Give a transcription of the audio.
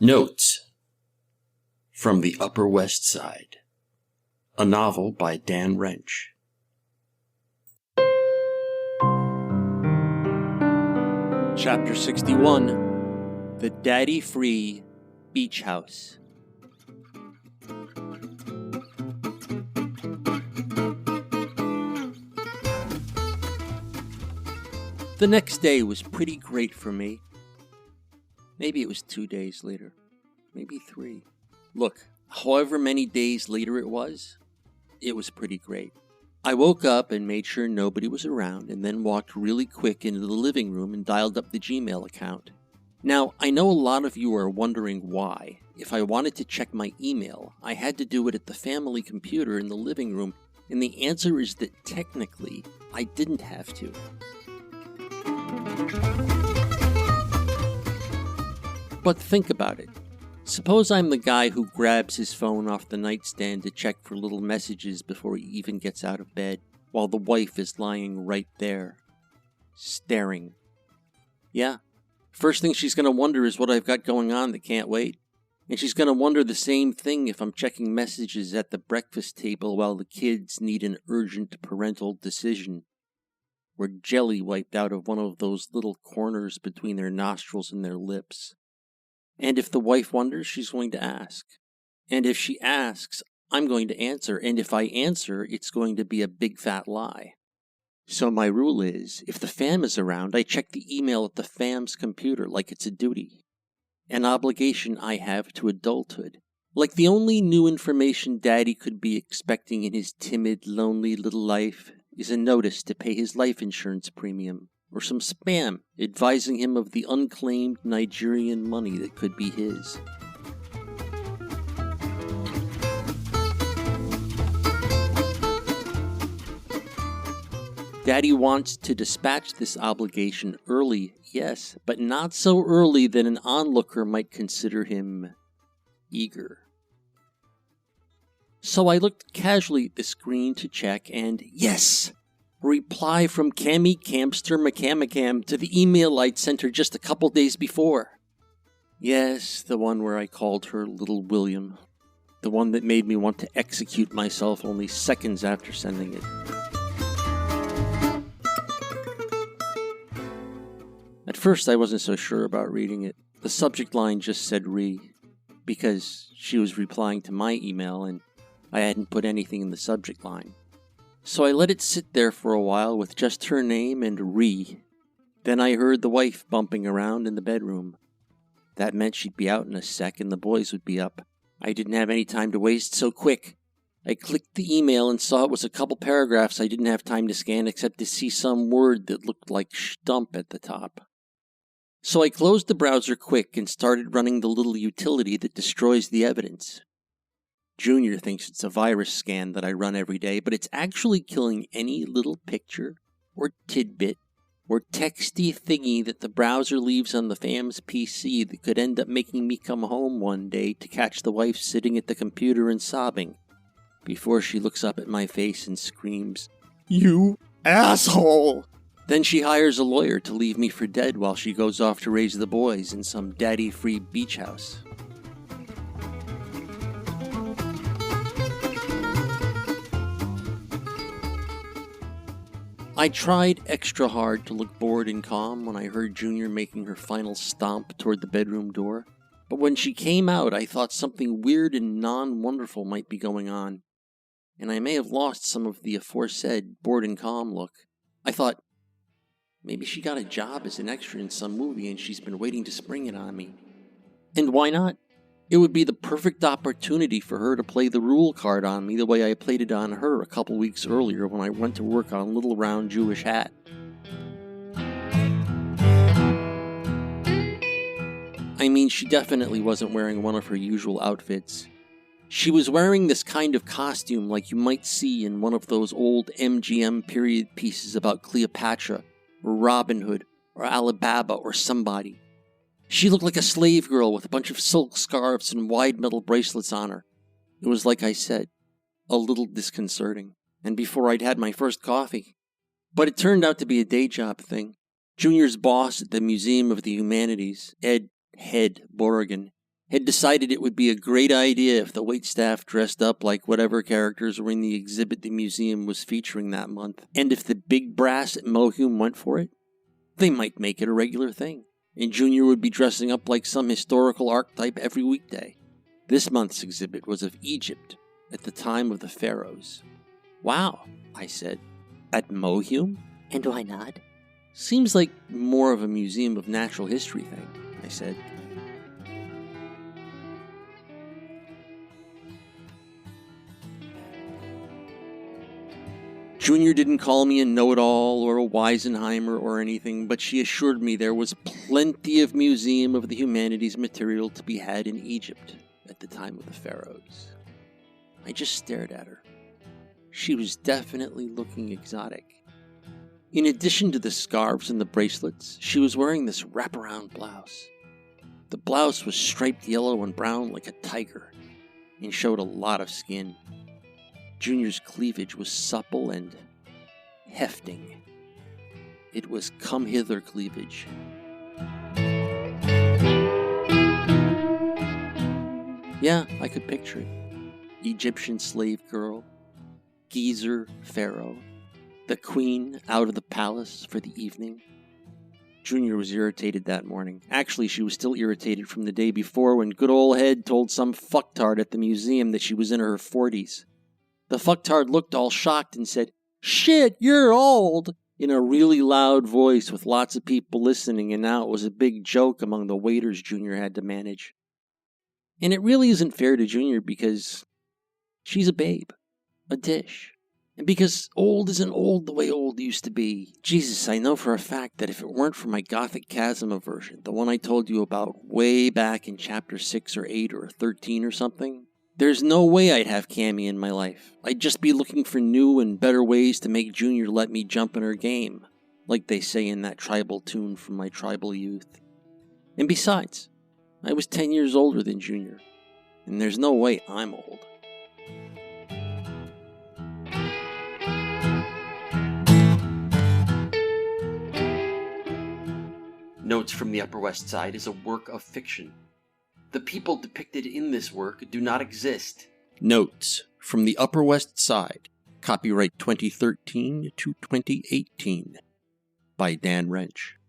Notes from the Upper West Side, a novel by Dan Wrench. Chapter 61, The Daddy-Free Beach House. The next day was pretty great for me. Maybe it was 2 days later. Maybe 3. Look, however many days later it was pretty great. I woke up and made sure nobody was around and then walked really quick into the living room and dialed up the Gmail account. Now, I know a lot of you are wondering why. If I wanted to check my email, I had to do it at the family computer in the living room, and the answer is that technically, I didn't have to. But think about it. Suppose I'm the guy who grabs his phone off the nightstand to check for little messages before he even gets out of bed, while the wife is lying right there, staring. Yeah, first thing she's going to wonder is what I've got going on that can't wait. And she's going to wonder the same thing if I'm checking messages at the breakfast table while the kids need an urgent parental decision, or jelly wiped out of one of those little corners between their nostrils and their lips. And if the wife wonders, she's going to ask. And if she asks, I'm going to answer. And if I answer, it's going to be a big fat lie. So my rule is, if the fam is around, I check the email at the fam's computer like it's a duty. An obligation I have to adulthood. Like the only new information Daddy could be expecting in his timid, lonely little life is a notice to pay his life insurance premium. Or some spam advising him of the unclaimed Nigerian money that could be his. Daddy wants to dispatch this obligation early, yes, but not so early that an onlooker might consider him eager. So I looked casually at the screen to check, and yes! Reply from Cammy Camster McCamacam to the email I'd sent her just a couple days before. Yes, the one where I called her Little William. The one that made me want to execute myself only seconds after sending it. At first I wasn't so sure about reading it. The subject line just said Re, because she was replying to my email and I hadn't put anything in the subject line. So I let it sit there for a while with just her name and Re. Then I heard the wife bumping around in the bedroom. That meant she'd be out in a sec and the boys would be up. I didn't have any time to waste, so quick. I clicked the email and saw it was a couple paragraphs I didn't have time to scan except to see some word that looked like stump at the top. So I closed the browser quick and started running the little utility that destroys the evidence. Junior thinks it's a virus scan that I run every day, but it's actually killing any little picture, or tidbit, or texty thingy that the browser leaves on the fam's PC that could end up making me come home one day to catch the wife sitting at the computer and sobbing, before she looks up at my face and screams, "You asshole!" Then she hires a lawyer to leave me for dead while she goes off to raise the boys in some daddy-free beach house. I tried extra hard to look bored and calm when I heard Junior making her final stomp toward the bedroom door, but when she came out I thought something weird and non-wonderful might be going on, and I may have lost some of the aforesaid bored and calm look. I thought, maybe she got a job as an extra in some movie and she's been waiting to spring it on me. And why not? It would be the perfect opportunity for her to play the rule card on me the way I played it on her a couple weeks earlier when I went to work on Little Round Jewish Hat. I mean, she definitely wasn't wearing one of her usual outfits. She was wearing this kind of costume like you might see in one of those old MGM period pieces about Cleopatra, or Robin Hood, or Alibaba, or somebody. She looked like a slave girl with a bunch of silk scarves and wide metal bracelets on her. It was like I said, a little disconcerting, and before I'd had my first coffee. But it turned out to be a day job thing. Junior's boss at the Museum of the Humanities, Ed Head Borrigan, had decided it would be a great idea if the waitstaff dressed up like whatever characters were in the exhibit the museum was featuring that month, and if the big brass at Mohume went for it, they might make it a regular thing, and Junior would be dressing up like some historical archetype every weekday. This month's exhibit was of Egypt at the time of the pharaohs. "Wow," I said. "At Mohume?" And why not? "Seems like more of a museum of natural history thing," I said. Junior didn't call me a know-it-all or a Weisenheimer or anything, but she assured me there was plenty of Museum of the Humanities material to be had in Egypt at the time of the pharaohs. I just stared at her. She was definitely looking exotic. In addition to the scarves and the bracelets, she was wearing this wraparound blouse. The blouse was striped yellow and brown like a tiger and showed a lot of skin. Junior's cleavage was supple and hefting. It was come-hither cleavage. Yeah, I could picture it. Egyptian slave girl, geezer pharaoh, the queen out of the palace for the evening. Junior was irritated that morning. Actually, she was still irritated from the day before when good old Head told some fucktard at the museum that she was in her 40s. The fucktard looked all shocked and said, "Shit, you're old," in a really loud voice with lots of people listening, and now it was a big joke among the waiters Junior had to manage. And it really isn't fair to Junior because she's a babe, a dish. And because old isn't old the way old used to be. Jesus, I know for a fact that if it weren't for my Gothic Chasm aversion, the one I told you about way back in chapter 6 or 8 or 13 or something, there's no way I'd have Cammy in my life. I'd just be looking for new and better ways to make Junior let me jump in her game, like they say in that tribal tune from my tribal youth. And besides, I was 10 years older than Junior, and there's no way I'm old. Notes from the Upper West Side is a work of fiction. The people depicted in this work do not exist. Notes from the Upper West Side, copyright 2013 to 2018, by Dan Wrench.